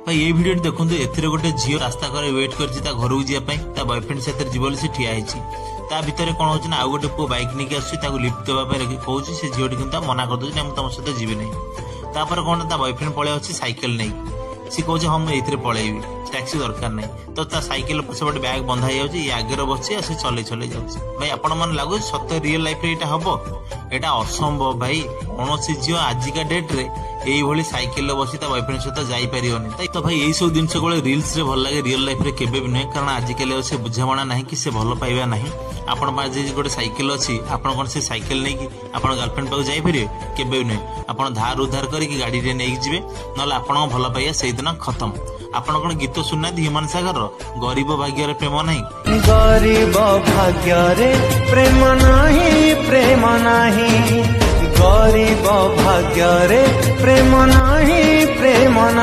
भाई ये वीडियो देखो एथिरे गोटे झील रास्ता करे वेट करछि ता घर को जीवा बॉयफ्रेंड साथ जीव से ठिया होइछि ता भितर कौन होछि ना आ गोटे पुओ बाइक नहीं आसुछि ताको लिफ्ट देबा पे कहूछि से झीलटी किंतु मना कर दउछि ना तुम सहित जीवी नहीं तापर कौन ता बॉयफ्रेंड पळे अछि साइकिल नहीं सी कहे हम ये पलैबी टैक्सी दरकार नहीं तो ता साइकिल पछपटे बैग बंधा ये आगे बच्चे से चले चले जाऊँ भाई आपण मन लगुच सत रियल लाइफ यहाँ हम यहाँ असंभव भाई कौन झील आजिका डेट रे यही साइकिल बसी बॉयफ्रेंड सहित जापरिनी तो भाई यही सब जिन रिल्स रे भल लगे रियल लाइफ रे केबे भी नुहे कारण आजिकल से बुझाणा ना कि से भल पाइबा ना आपण गोटे साइकिल अच्छी आपण कौन से साइकिल नहीं कि आप गर्लफ्रेंड पाक जापरिए केबे भी नुहे आप धार उधार करके गाड़ी रे नहीं जीवे ना आपण भल पाइबा से दिन खत्म आपण कौन गीत सुना ह्यूमान सागर गरीब भाग्य प्रेम नहीं गरीब भाग्य प्रेम नहीं प्रेम नहीं गरीब भाग्य प्रेम नहीं प्रेम